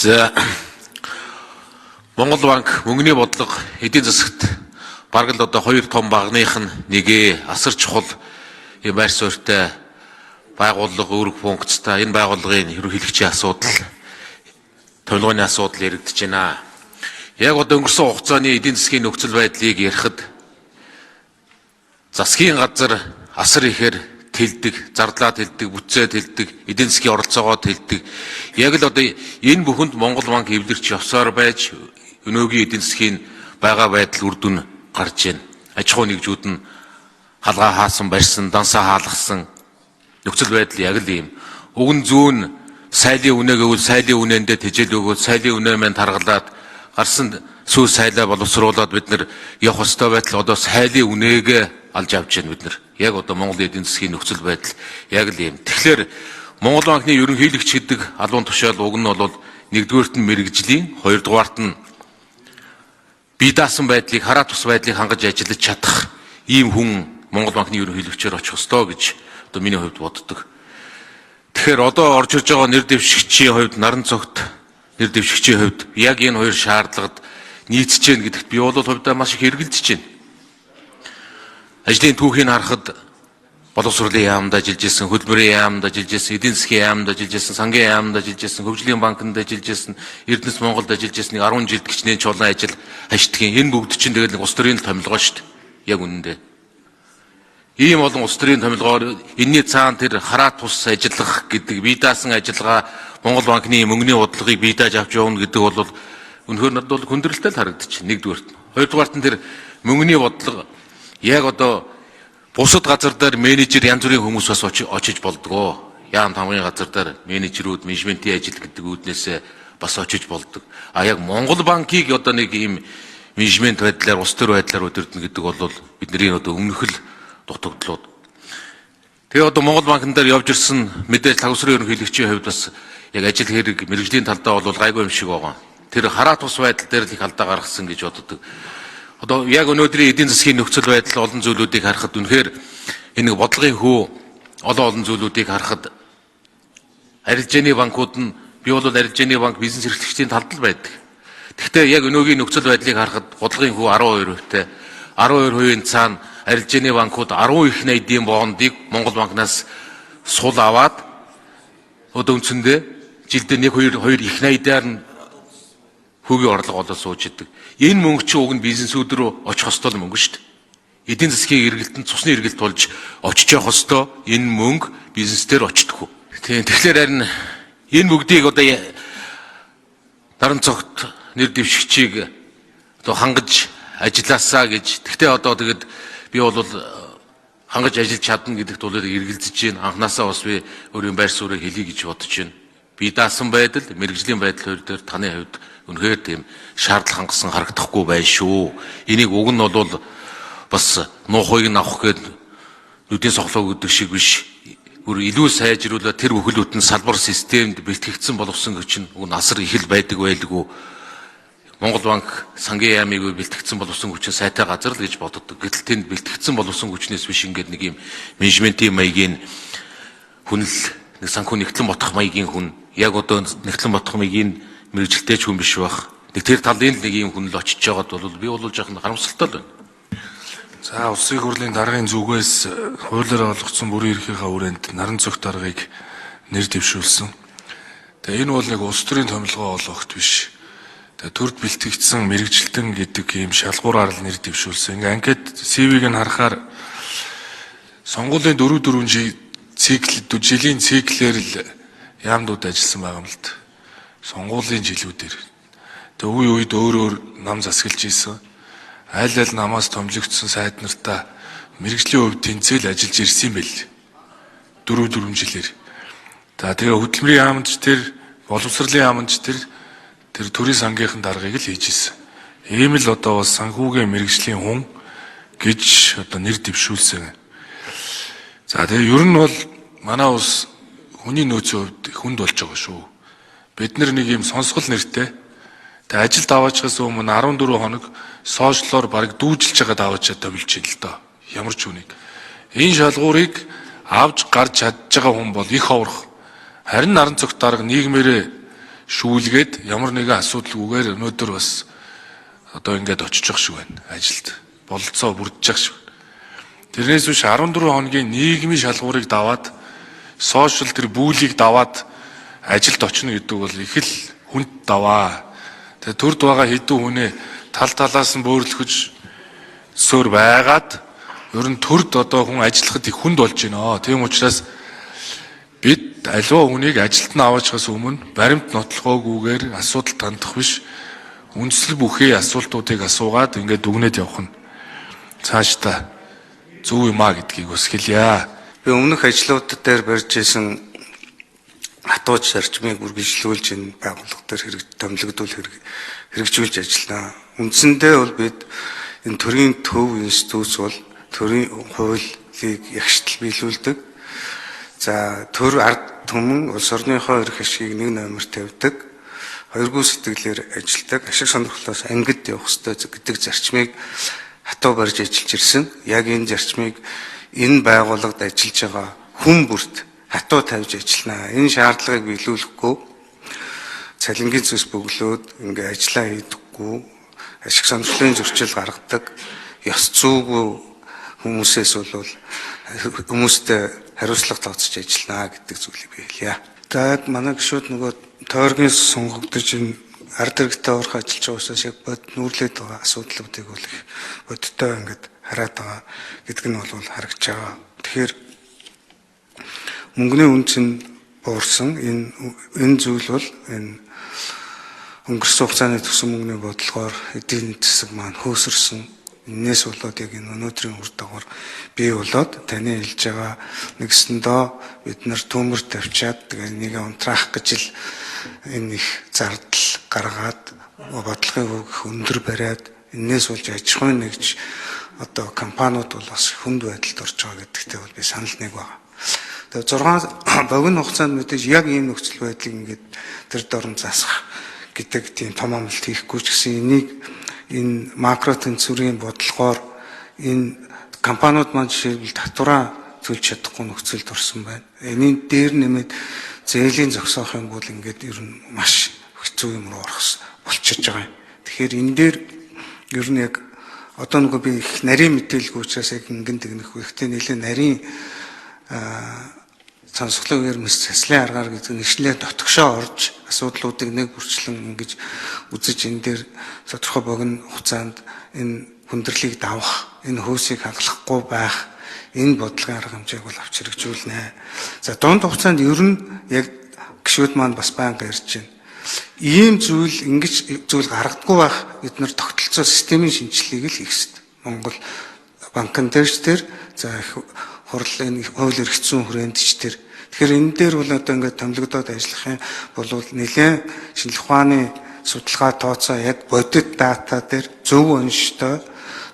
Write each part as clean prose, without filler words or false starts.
За Монгол банк мөнгөний бодлого эдийн засагт бараг л одоо хоёр том багных нь нэгэ асар чухал юм байр суурьтай байгууллага үүрэг функцтай энэ байгууллагын ерөнхийлөгчийн асуудал томилгооны асуудал яригдж байна. Яг одоо өнгөрсөн хугацааны эдийн засгийн нөхцөл байдлыг ярихад засгийн газар асар ихээр тэлдэг, зардлаа тэлдэг, бүтцээ тэлдэг, эдийн засгийн оролцоогоо тэлдэг. Яг л одоо энэ бүхэнд Монгол банк эвлэрч явсаар байж өнөөгийн эдийн засгийн байгаа байдал үр дүн гарч байна. Аж ахуй нэгжүүд нь халгаа хаасан, барьсан, дансаа хаалгасан нөхцөл байдал яг л ийм. Уг нь зүүн сайлын үнэ гэвэл сайлын үнэндээ тэжээл өгөөд сайлын үнэ манд харгалаад гарсан сүү сайлаа боловсруулад бид нар явах ёстой байтал одоо сайлын үнэгээ алж авч байна бид нар. Яг одоо Монгол эдийн засгийн нөхцөл байдал яг л ийм. Тэгэхээр Монгол банкны ерөнхийлөгч гэдэг алуун тушаал уг нь бол нэгдүгээрт нь мэрэгжлийн, хоёрдугаарт нь бие даасан байдлыг, хараа тус байдлыг хангаж ажиллаж чадах ийм хүн Монгол банкны ерөнхийлөгчөөр очих ёстой гэж одоо миний хувьд боддог. Тэгэхээр одоо орж ирж байгаа нэр дэвшигчийн хувьд, наран цогт нэр дэвшигчийн хувьд яг энэ хоёр шаардлагад нийцэж гэн гэдэгт би бол хувьдаа маш их эргэлдэж байна. Ажлын түүхийг харахад боловсруулалтын яамд ажиллаж исэн, хөдөлмөрийн яамд ажиллаж исэн, эдийн засгийн яамд ажиллаж исэн, сангийн яамд ажиллаж исэн, хөгжлийн банкнд ажиллаж исэн, Эрдэнэс Монголд ажиллаж исэн 10 жилд гिचнээ чулуун ажил хашдгийн энэ бүгд чинь тэгээд нэг улс төрийн томилгоо шүү дээ. Яг үнэндээ. Ийм олон улс төрийн томилгоор энэний цаана тэр хараа тус ажиллах гэдэг бие даасан ажиллагаа Монгол банкны мөнгөний бодлогыг бие дааж авч явна гэдэг бол үнэхээр надад бол хүндрэлтэй л харагдчих. Нэгдүгээрт. Хоёрдугаарт нь тэр мөнгөний бодлого яг одоо бусад газар дээр менежер янз бүрийн хүмүүс бас очиж болдгоо. Яам тамгын газар дээр менежерүүд, менежментийн ажил гэдэг үүднээсээ бас очиж болдог. А яг Монгол банкыг одоо нэг ийм менежмент байдлаар, улс төр байдлаар удирдна гэдэг бол бидний одоо өмнөх л дутагдлууд. Тэгээ одоо Монгол банкн дээр явж ирсэн мэдээж тагварсрын ерөнхийлөгчийн хувьд бас яг ажил хэрэг мэрэгжлийн талдаа бол гайгүй юм шиг байгаа. Тэр хараа тус байдал дээр л их алдаа гаргасан гэж боддог. Одоо яг өнөөдрийн эдийн засгийн нөхцөл байдал олон зүйлүүдийг харахад үнэхээр энэ бодлогын хөө олон зүйлүүдийг харахад арилжааны банкуд нь би бол арилжааны банк бизнес эрхлэгчдийн талд л байдаг. Гэхдээ яг өнөөгийн нөхцөл байдлыг харахад бодлогын хөө 12%-тэй 12% цаана арилжааны банкуд 10 их найдын бондыг Монгол банкнаас сул аваад одоо үндсэндээ жилдээ 1-2 их найдаар нь хүүгийн орлого олоод сууж идэг. Энэ мөнгө чи уг нь бизнесүүд рүү очих ёстой мөнгө шүү дээ. Эдийн засгийн эргэлтэнд цусны эргэлт болж очиж явах ёстой энэ мөнгө бизнестээр очдоггүй. Тэгэхээр харин энэ бүгдийг одоо наран цогт нэр дэвшигчийг одоо хангаж ажилласаа гэж. Гэхдээ одоо тэгэд би бол хангаж ажиллаж чадна гэдэгт бол эргэлзэж байна. Анхнаасаа бас би өөрийн байр суурийг хэлье гэж бодож байна. Бие даасан байдал, мэрэгжлийн байдал хоёр дээр таны хувьд үнэхээр тийм шаардлага хангасан харагдахгүй байна шүү. Энийг уг нь бол бас нуухыг нь авах гээд нүдийн соглоо гэдэг шиг биш. Бүр илүү сайжруулаад тэр бүхэл бүтэн салбар системд бэлтгэгдсэн боловсон гэж нь уг нь асар их л байдаг байлгүй. Монгол банк сангийн яамыг бэлтгэгдсэн боловсон хүчин сайтай газар л гэж боддог. Гэтэл тэнд бэлтгэгдсэн боловсон хүчнээс биш ингээд нэг юм менежментийн маягийн хүнл нэг санхүү нэгтлэн ботох маягийн хүн яг одоо нэгтлэн ботох маягийн мэрэгжилтэй ч хүн биш байх. Нэг тэр талын нэг юм хүн л очиж байгаад бол би бол жоохон харамсалтай л байна. За улсын хурлын даргын зүгээс хуулиар олгогдсон бүрэн эрхийнхаа хүрээнд наран цогт даргыг нэр дэвшүүлсэн. Тэгээ энэ бол нэг улс төрийн томилгоо олгохт биш. Тэгээ төрд бэлтгэгдсэн мэрэгжилтэн гэдэг ийм шалгуураар л нэр дэвшүүлсэн. Ингээ анкет CV-г нь харахаар сонгуулийн 4 жилийн циклээр л яамдууд ажилласан байгаа юм л д. Сонгуулийн жилүүдээр. Тэгээ үе үед өөр нам засгалж ийсэн. Аль аль намаас томилогдсон сайд нартаа мэрэгжлийн хувьд тэнцэл ажиллаж ирсэн юм байл. 4 жилээр. За тэгээ хөдөлмөрийн яамч тэр, боловсролын яамч тэр төрийн сангийнхан даргаыг л хийж ийсэн. Ийм л одоо бас санхүүгийн мэрэгжлийн хүн гэж одоо нэр дэвшүүлсэн. За тэгээ ер нь бол манай улс хүний нөөцийн хувьд хүнд болж байгаа шүү. Бид нэг юм сонсгол нэртэй. Тэгээ ажилд аваачхаас өмнө 14 хоног сошиалоор бараг дүүжилж байгаа даваачаа томилж ийн л доо. Ямар ч үнийг. Энэ шалгуурыг авж гарч чадж байгаа хүн бол их ховрох. Харин наран цогт дарга нийгмээрээ шүүлгээд ямар нэгэн асуудалгүйгээр өнөөдөр бас одоо ингээд очиж явах шиг байна ажилд. Бололцоо бүрдэж явах шиг. Тэрнээс биш 14 хоногийн нийгмийн шалгуурыг даваад сошиал тэр бүүлийг даваад ажилд очно гэдэг бол их л хүнд даваа. Тэгээ төрд байгаа хэдэн хүнээ тал талаас нь бөөрөлгөж суур байгаад ер нь төрд одоо хүн ажиллахад их хүнд болж байна. Тийм учраас бид аливаа хүнийг ажилд нь аваачхаас өмнө баримт нотлохоогүйгээр асуудал тандах биш. Үндслэг бүхий асуултуудыг асуугаад ингээд дүгнээд явах нь цаашдаа зөв юм а гэдгийг бас хэлье. Би өмнөх ажлуудад дээр барьж исэн хатууч зарчмыг үргэлжлүүлж энэ байгууллага дээр хэрэгжүүлж ажиллана. Үндсэндээ бол бид энэ төрийн төв институт бол төрийн хуулийг ягштал биелүүлдэг. За төр ард түмэн улс орныхоо эрх ашгийг нэг номер тавьдаг. Хоёргүй сэтгэлээр ажилладаг. Ашиг сонирхлоос ангид явах ёстой гэдэг зарчмыг хатуу барьж ажиллаж ирсэн. Яг энэ зарчмыг энэ байгууллагад ажиллаж байгаа хүн бүрт хатуу тавьж ажиллана. Энэ шаардлагыг биелүүлэхгүй цалингийн зүс бөглөөд ингээ ажиллаа хийдэггүй, ашиг сонирхлын зөрчил гаргадаг, ёс зүйгүй хүмүүсээс бол хүмүүстэй хариуцлага тооцож ажиллана гэдэг зүйлийг би хэлье. За яг манай гишүүд нөгөө тойргийн сонгогдож энэ ард иргэдээ орох ажиллаж байгаа учраас яг бод нүүрлээд байгаа асуудлуудыг бол их бодтой ингээд хараад байгаа гэдэг нь бол харагдж байгаа. Тэгэхээр мөнгөний үнц нь буурсан энэ зүйл бол энэ өнгөрсөн хугацааны төсөв мөнгөний бодлогоор эдийн засаг маань хөөсөрсөн. Энээс болоод яг энэ өнөөдрийн үр дагавар бий болоод таны хэлж байгаа нэгсэндөө бид нар төмөр тавьчаад тэгээ нэг унтраах гэж л энэ их зардал гаргаад бодлогын хөвгөх өндөр бариад энээс болж аж ахуйн нэгж одоо компаниуд бол бас хүнд байдалд орж байгаа гэдэгтээ бол би санал нэг байна. Тэгээ 6 богино хугацаанд мэдээж яг ийм нөхцөл байдлыг ингээд тэр дорн засах гэдэг тийм том амлалт хийхгүй ч гэсэн энийг энэ макро тэнцвэрийн бодлогоор энэ компаниуд маань жишээлбэл татвараа төлж чадахгүй нөхцөлд орсон байна. Энийн дээр нэмээд зээлийн зогсоох юм бол ингээд ер нь маш хэцүү юм руу орох болчихж байгаа юм. Тэгэхээр энэ дээр ер нь яг одоо нөгөө би их нарийн мэдээлгүй учраас яг ингэн тэгнэх үедээ нэлээд нарийн сонсголын ермэс цэцлэн аргаар гэдэг нэгшлээ дотгошоо орж асуудлуудыг нэг бүрчлэн ингэж үзэж энэ дээр тодорхой богино хугацаанд энэ хүндрэлийг давах, энэ хөөсийг хаглахгүй байх, энэ бодлогын арга хэмжээг бол авч хэрэгжүүлнэ. За дунд хугацаанд ер нь яг гишүүд маань бас байнга ярьж байна. Ийм зүйл ингэж зүйл гаргадаггүй байх бид нар тогтолцоо системийн шинжилгээг л хийх хэрэгтэй. Монгол банкн дээрч тэр за хурлын хууль эрх зүйн хүрээндч тэр. Тэгэхээр энэ дээр бол одоо ингээд томилогдоод ажиллах юм бол нэлээд шинжлэх ухааны судалгаа тооцоо яг бодит дата дээр зөв онцтой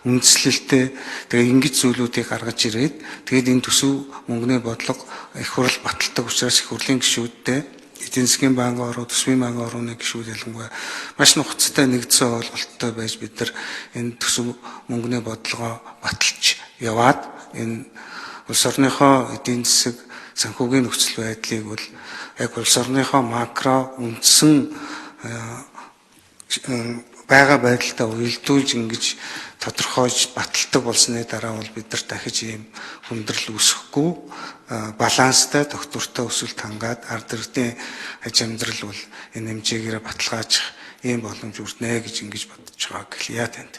үндэслэлтэй тэгээ ингэж зүйлүүдийг гаргаж ирээд тэгээд энэ төсөв мөнгөний бодлого их хурл баталдаг учраас их хурлын гишүүдтэй эдийн засгийн банкын ороо төсвийн банкын орооны гишүүд ялангуяа маш нухацтай нэгдсэн ойлголттой байж бид нар энэ төсөв мөнгөний бодлогоо баталж яваад энэ улс орныхоо эдийн засаг санхүүгийн нөхцөл байдлыг бол яг улс орныхоо макро үндсэн байгаа байдалтай уялдуулж ингэж тодорхойж баталдаг болсны дараа бол бид нар дахиж ийм хүндрэл үүсэхгүй баланстай тогтвортой өсөлт хангаад ард иргэдийн аж амьдрал бол энэ хэмжээгээр баталгаажих ийм боломж үрднэ гэж ингэж бодож байгаа гэлээ танд.